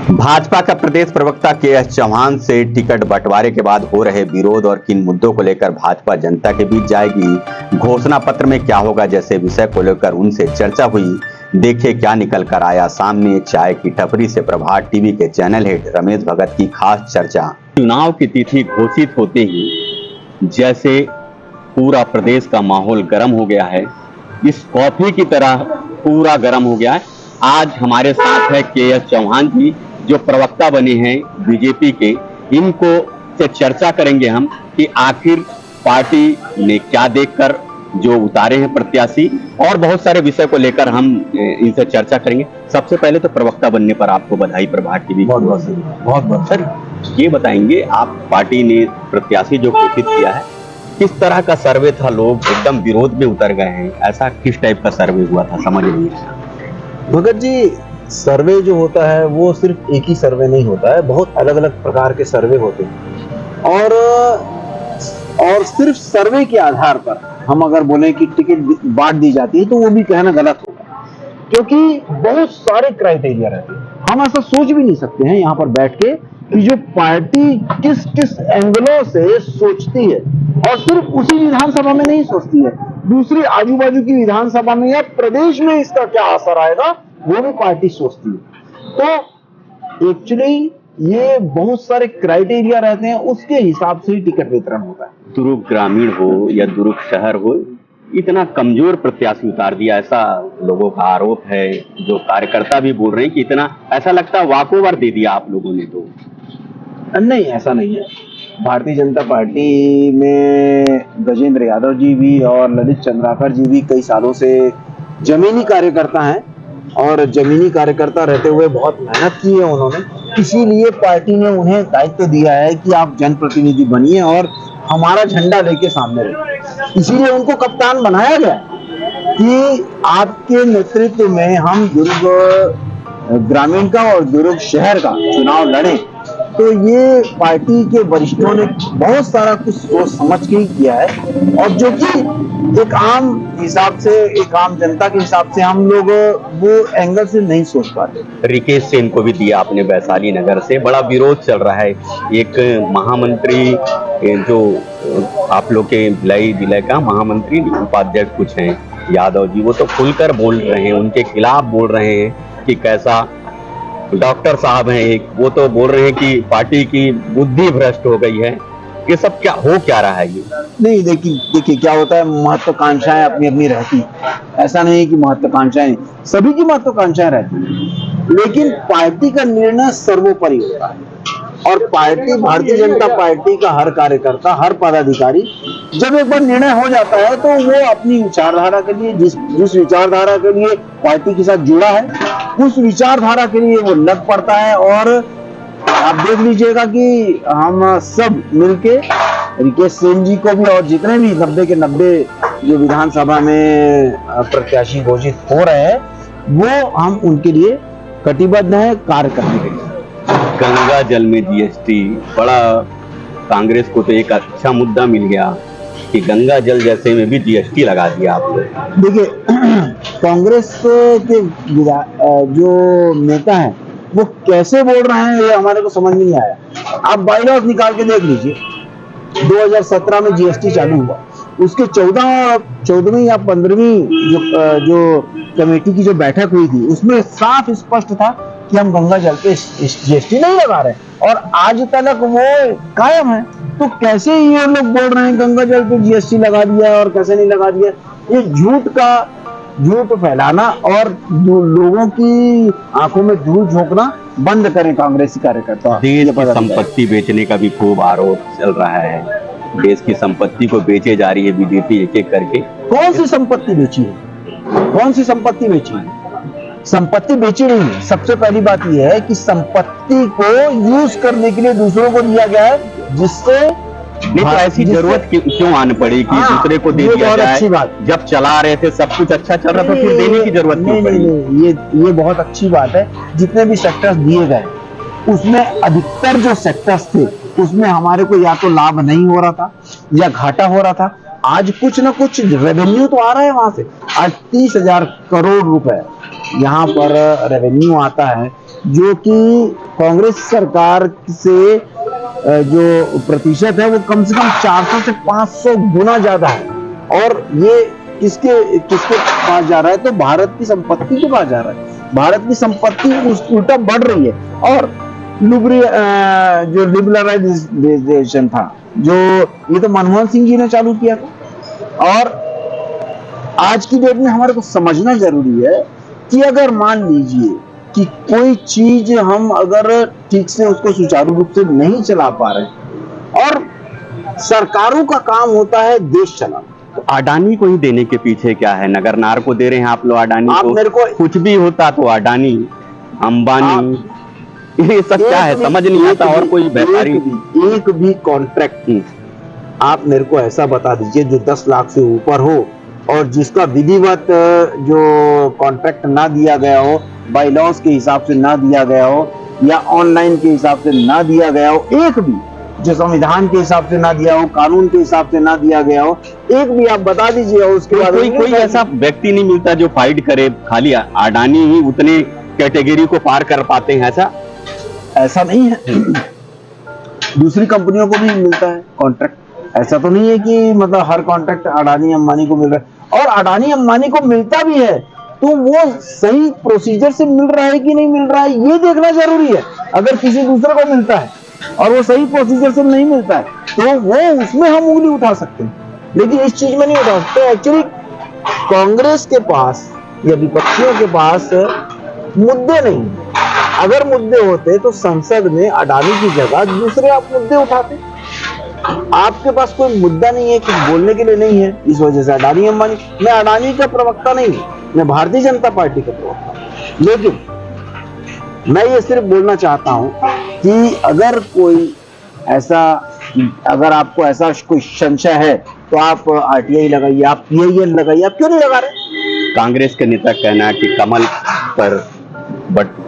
भाजपा का प्रदेश प्रवक्ता के.एस. चौहान से टिकट बंटवारे के बाद हो रहे विरोध और किन मुद्दों को लेकर भाजपा जनता के बीच जाएगी, घोषणा पत्र में क्या होगा जैसे विषय को लेकर उनसे चर्चा हुई। देखिए क्या निकल कर आया सामने। चाय की टपरी से प्रभात टीवी के चैनल हेड रमेश भगत की खास चर्चा। चुनाव की तिथि घोषित होते ही जैसे पूरा प्रदेश का माहौल गर्म हो गया है, इस कॉफी की तरह पूरा गर्म हो गया है। आज हमारे साथ है के.एस. चौहान जी, जो प्रवक्ता बने हैं बीजेपी के। इनको से चर्चा करेंगे हम कि आखिर पार्टी ने क्या देखकर जो उतारे हैं प्रत्याशी, और बहुत सारे विषय को लेकर हम इनसे चर्चा करेंगे। सबसे पहले तो प्रवक्ता बनने पर आपको बधाई प्रभात टीवी। बहुत बहुत सर ये बताएंगे, आप पार्टी ने प्रत्याशी जो घोषित किया है, किस तरह का सर्वे था? लोग एकदम विरोध में उतर गए हैं, ऐसा किस टाइप का सर्वे हुआ था, समझ नहीं आया। भगत जी, सर्वे जो होता है वो सिर्फ एक ही सर्वे नहीं होता है, बहुत अलग अलग प्रकार के सर्वे होते हैं। और सिर्फ सर्वे के आधार पर हम अगर बोले कि टिकट बांट दी जाती है तो वो भी कहना गलत होगा, क्योंकि बहुत सारे क्राइटेरिया रहते हैं। हम ऐसा सोच भी नहीं सकते हैं यहाँ पर बैठ के कि जो पार्टी किस किस एंगलों से सोचती है, और सिर्फ उसी विधानसभा में नहीं सोचती है, दूसरी आजू बाजू की विधानसभा में या प्रदेश में इसका क्या असर आएगा वो भी पार्टी सोचती है। तो एक्चुअली ये बहुत सारे क्राइटेरिया रहते हैं, उसके हिसाब से ही टिकट वितरण होता है। दुर्ग ग्रामीण हो या दुर्ग शहर हो, इतना कमजोर प्रत्याशी उतार दिया, ऐसा लोगों का आरोप है। जो कार्यकर्ता भी बोल रहे हैं कि इतना, ऐसा लगता है वॉकओवर दे दिया आप लोगों ने। तो नहीं, ऐसा नहीं है। भारतीय जनता पार्टी में गजेंद्र यादव जी भी और ललित चंद्राकर जी भी कई सालों से जमीनी कार्यकर्ता हैं, और जमीनी कार्यकर्ता रहते हुए बहुत मेहनत की है उन्होंने। इसीलिए पार्टी ने उन्हें दायित्व दिया है कि आप जनप्रतिनिधि बनिए और हमारा झंडा लेके सामने रहिए। इसीलिए उनको कप्तान बनाया गया कि आपके नेतृत्व में हम दुर्ग ग्रामीण का और दुर्ग शहर का चुनाव लड़ें। तो ये पार्टी के वरिष्ठों ने बहुत सारा कुछ सोच समझ के ही किया है, और जो कि एक आम हिसाब से, एक आम जनता के हिसाब से हम लोग वो एंगल से नहीं सोच पाते। रिकेश सेन को भी दिया आपने वैशाली नगर से, बड़ा विरोध चल रहा है। एक महामंत्री जो आप लोग के भिलाई का महामंत्री उपाध्यक्ष कुछ हैं यादव जी, वो तो खुलकर बोल रहे हैं, उनके खिलाफ बोल रहे हैं कि कैसा। डॉक्टर साहब हैं एक, वो तो बोल रहे हैं कि पार्टी की बुद्धि भ्रष्ट हो गई है। ये सब क्या हो क्या रहा है? ये नहीं, देखिए क्या होता है, महत्वाकांक्षाएं अपनी अपनी रहती है। ऐसा नहीं है कि महत्वाकांक्षाएं, सभी की महत्वाकांक्षाएं रहती है, लेकिन पार्टी का निर्णय सर्वोपरि होता है। और पार्टी, भारतीय जनता पार्टी का हर कार्यकर्ता, हर पदाधिकारी जब एक बार निर्णय हो जाता है तो वो अपनी विचारधारा के लिए, जिस विचारधारा के लिए पार्टी के साथ जुड़ा है, उस विचारधारा के लिए वो लग पड़ता है। और आप देख लीजिएगा कि हम सब मिलके रिकेश सेन जी को भी और जितने भी 90 के 90 जो विधानसभा में प्रत्याशी घोषित हो रहे हैं, वो हम उनके लिए कटिबद्ध है कार्य करने के लिए। गंगा जल में जीएसटी, बड़ा कांग्रेस को तो एक अच्छा मुद्दा मिल गया कि गंगा जल जैसे में भी जीएसटी लगा दिया आप लोग। देखिए, कांग्रेस के जो नेता हैं वो कैसे बोल रहे हैं ये हमारे को समझ नहीं आया। आप बाईलॉज निकाल के देख लीजिए, 2017 में जीएसटी चालू हुआ, उसके 14वीं या 15वीं जो कमेटी की जो बैठक हुई थी, उसमें साफ स्पष्ट था कि हम गंगा जल पे जीएसटी नहीं लगा रहे, और आज तक वो कायम है। तो कैसे ये लोग बोल रहे हैं गंगा जल पे जीएसटी लगा दिया और कैसे नहीं लगा दिया? ये झूठ फैलाना और लोगों की आंखों में धूल झोंकना बंद करें कांग्रेसी कार्यकर्ता। देश की संपत्ति बेचने का भी खूब आरोप चल रहा है। देश की संपत्ति को बेचे जा रही है बीजेपी एक एक करके। कौन सी संपत्ति बेची है? कौन सी संपत्ति बेची है? संपत्ति बेची नहीं है। सबसे पहली बात यह है कि संपत्ति को यूज करने के लिए दूसरों को दिया गया है, जिससे नहीं तो ऐसी जरूरत क्यों आने पड़ी कि दूसरे को दे दिया जाए? अच्छी बात, जब चला रहे थे सब कुछ अच्छा चल रहा था, फिर देने की जरूरत क्यों पड़ी? ये बहुत अच्छी बात है। जितने भी सेक्टर्स दिए गए उसमें अधिकतर जो सेक्टर्स थे उसमें हमारे को या तो लाभ नहीं हो रहा था या घाटा हो रहा था। आज कुछ ना कुछ रेवेन्यू तो आ रहा है वहां से। आज 30,000 करोड़ रुपए यहाँ पर रेवेन्यू आता है, जो कि कांग्रेस सरकार से जो प्रतिशत है वो कम से कम 400 से 500 गुना ज्यादा है। और ये किसके किसके पास जा रहा है? तो भारत की संपत्ति के पास जा रहा है। भारत की संपत्ति उल्टा बढ़ रही है। और जो लिबरलाइजेशन था, जो ये तो मनमोहन सिंह जी ने चालू किया था। और आज की डेट में हमारे को समझना जरूरी है कि अगर मान लीजिए कि कोई चीज हम अगर ठीक से उसको सुचारू रूप से नहीं चला पा रहे, और सरकारों का काम होता है देश चलाना। तो अडानी को ही देने के पीछे क्या है? नगरनार को दे रहे हैं आप लोग अडानी आप को। मेरे को कुछ भी होता तो अडानी, अंबानी, ये सब क्या है समझ नहीं आता। और कोई व्यापारी एक भी कॉन्ट्रैक्ट आप मेरे को ऐसा बता दीजिए जो 10 लाख से ऊपर हो और जिसका विधिवत जो कॉन्ट्रैक्ट ना दिया गया हो, बाई लॉज के हिसाब से ना दिया गया हो, या ऑनलाइन के हिसाब से ना दिया गया हो, एक भी जो संविधान के हिसाब से ना दिया हो, कानून के हिसाब से ना दिया गया हो, एक भी आप बता दीजिए। उसके बाद कोई ऐसा व्यक्ति नहीं मिलता जो फाइट करे। खाली अडानी ही उतने कैटेगरी को पार कर पाते हैं। ऐसा नहीं है, दूसरी कंपनियों को भी मिलता है कॉन्ट्रैक्ट। ऐसा तो नहीं है कि मतलब हर कॉन्ट्रैक्ट अडानी अंबानी को मिल रहा है। और अडानी अंबानी को मिलता भी है तो वो सही प्रोसीजर से मिल रहा है कि नहीं मिल रहा है, ये देखना जरूरी है। अगर किसी दूसरे को मिलता है और वो सही प्रोसीजर से नहीं मिलता है तो वो उसमें हम उंगली उठा सकते हैं, लेकिन इस चीज में नहीं उठा सकते। एक्चुअली कांग्रेस के पास या विपक्षियों के पास मुद्दे नहीं। अगर मुद्दे होते तो संसद में अडानी की जगह दूसरे आप मुद्दे उठाते। आपके पास कोई मुद्दा नहीं है, कुछ बोलने के लिए नहीं है, इस वजह से अडानी अंबानी। मैं अडानी का प्रवक्ता नहीं हूं, मैं भारतीय जनता पार्टी का प्रवक्ता हूं। लेकिन मैं ये सिर्फ बोलना चाहता हूं कि अगर कोई ऐसा, अगर आपको ऐसा कोई संशय है तो आप आरटीआई लगाइए, आप पीआईएल लगाइए, आप क्यों नहीं लगा रहे? कांग्रेस के नेता कहना है कि कमल पर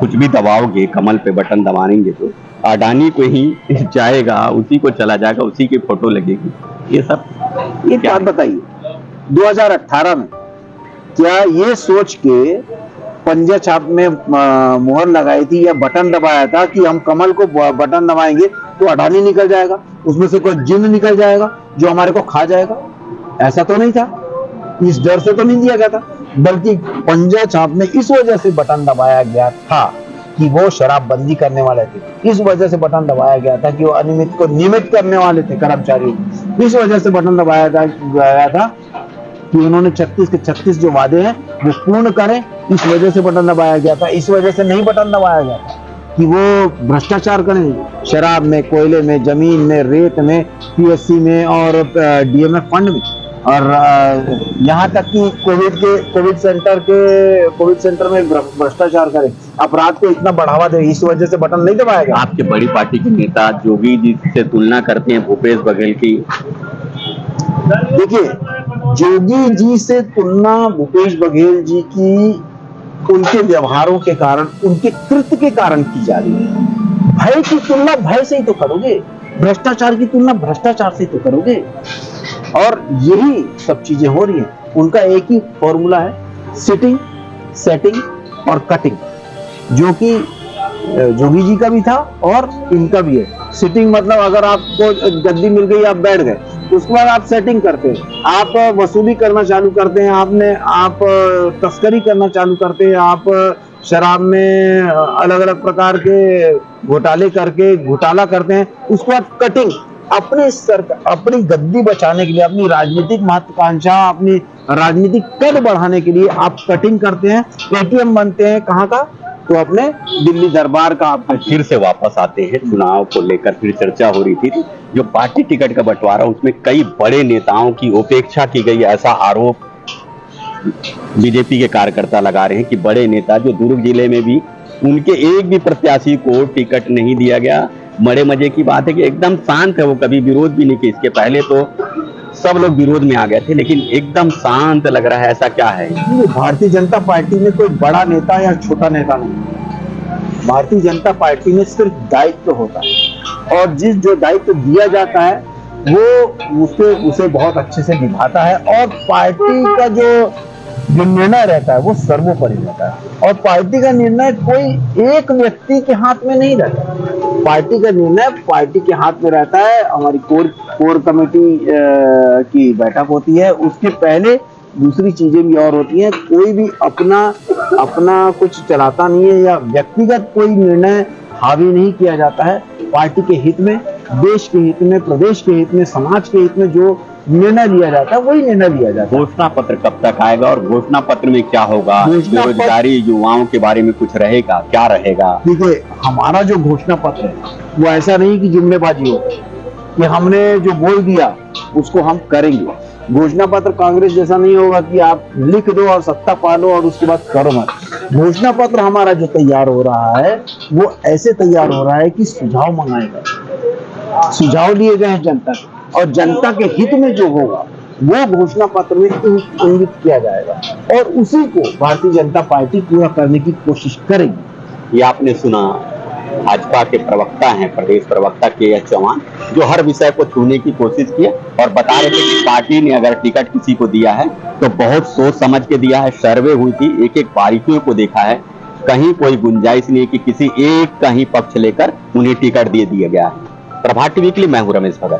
कुछ भी दबाओगे, कमल पे बटन दबाएंगे तो अडानी को ही जाएगा, उसी को चला जाएगा, उसी की फोटो लगेगी। ये सब ये बात बताइए, 2018 में क्या ये सोच के पंजा छाप में मुहर लगाई थी या बटन दबाया था कि हम कमल को बटन दबाएंगे तो अडानी निकल जाएगा, उसमें से कोई जिन्न निकल जाएगा जो हमारे को खा जाएगा? ऐसा तो नहीं था, इस डर से तो नहीं दिया गया था। बल्कि पंजा छाप में इस वजह से बटन दबाया गया था कि वो शराबबंदी करने वाले थे, इस वजह से बटन दबाया गया था कि वो अनियमित को नियमित करने वाले थे कर्मचारियों, इस वजह से बटन दबाया गया था कि उन्होंने 36 के 36 जो वादे हैं वो पूर्ण करें, इस वजह से बटन दबाया गया था। इस वजह से नहीं बटन दबाया गया था कि वो भ्रष्टाचार करें शराब में, कोयले में, जमीन में, रेत में, पीएससी में और डीएमएफ फंड में। और यहाँ तक कि कोविड सेंटर में भ्रष्टाचार करें, अपराध को इतना बढ़ावा दे, इस वजह से बटन नहीं दबाया गया। आपके बड़ी पार्टी के नेता जोगी जी से तुलना करते हैं भूपेश बघेल की। देखिए, जोगी जी से तुलना भूपेश बघेल जी की उनके व्यवहारों के कारण, उनके कृत्य के कारण की जा रही है। भय की तुलना भय से ही तो करोगे, भ्रष्टाचार की तुलना भ्रष्टाचार से ही तो करोगे, और यही सब चीजें हो रही हैं। उनका एक ही फॉर्मूला है, सिटिंग, सेटिंग और कटिंग, जो कि जोगी जी का भी था और इनका भी है। सिटिंग मतलब अगर आपको गद्दी मिल गई, आप बैठ गए, उसके बाद आप सेटिंग करते हैं, आप वसूली करना चालू करते हैं, आप तस्करी करना चालू करते हैं, आप शराब में अलग अलग प्रकार के घोटाले करके घोटाला करते हैं। उसके बाद कटिंग, अपनी गद्दी बचाने के लिए, अपनी राजनीतिक महत्वाकांक्षा, अपनी राजनीतिक कद बढ़ाने के लिए आप कटिंग करते हैं, एटीएम बनते हैं। कहाँ का? तो अपने दिल्ली दरबार का। आप फिर से वापस आते हैं, चुनाव को लेकर फिर चर्चा हो रही थी, जो पार्टी टिकट का बंटवारा उसमें कई बड़े नेताओं की उपेक्षा की गई, ऐसा आरोप बीजेपी के कार्यकर्ता लगा रहे हैं कि बड़े नेता जो दुर्ग जिले में भी उनके एक भी प्रत्याशी को टिकट नहीं दिया गया। बड़े मजे की बात है कि एकदम शांत है, वो कभी विरोध भी नहीं किया। इसके पहले तो सब लोग विरोध में आ गए थे, लेकिन एकदम शांत लग रहा है। ऐसा क्या है? भारतीय जनता पार्टी में कोई बड़ा नेता या छोटा नेता नहीं, भारतीय जनता पार्टी में सिर्फ दायित्व होता है, और जो दायित्व दिया जाता है वो उसे बहुत अच्छे से निभाता है। और पार्टी का जो जो निर्णय रहता है वो सर्वोपरि रहता है और पार्टी का निर्णय कोई एक व्यक्ति के हाथ में नहीं रहता। पार्टी का निर्णय पार्टी के हाथ में रहता है। हमारी कोर कमेटी की बैठक होती है, उसके पहले दूसरी चीजें भी और होती हैं। कोई भी अपना कुछ चलाता नहीं है या व्यक्तिगत कोई निर्णय हावी नहीं किया जाता है। पार्टी के हित में, देश के हित में, प्रदेश के हित में, समाज के हित में जो निर्णय लिया जाता है वही निर्णय लिया जाता है। घोषणा पत्र कब तक आएगा और घोषणा पत्र में क्या होगा? बेरोजगारी युवाओं के बारे में कुछ रहेगा, क्या रहेगा? देखिए, हमारा जो घोषणा पत्र है वो ऐसा नहीं कि जुमलेबाजी हो कि हमने जो बोल दिया उसको हम करेंगे। घोषणा पत्र कांग्रेस जैसा नहीं होगा कि आप लिख दो और सत्ता पालो और उसके बाद करो मत। घोषणा पत्र हमारा जो तैयार हो रहा है वो ऐसे तैयार हो रहा है कि सुझाव मंगाए गए, सुझाव लिए गए हैं जनता के, और जनता के हित में जो होगा वो घोषणा पत्र में इंगित किया जाएगा और उसी को भारतीय जनता पार्टी पूरा करने की कोशिश करेगी। ये आपने सुना, भाजपा के प्रवक्ता हैं, प्रदेश प्रवक्ता के.एच. चौहान, जो हर विषय को छूने की कोशिश किए और बता रहे थे कि पार्टी ने अगर टिकट किसी को दिया है तो बहुत सोच समझ के दिया है। सर्वे हुई थी, एक एक बारीकियों को देखा है, कहीं कोई गुंजाइश नहीं है कि किसी एक का ही पक्ष लेकर उन्हें टिकट दे दिया गया है। प्रभात टीवी के लिए मैं हूं रमेश भगत।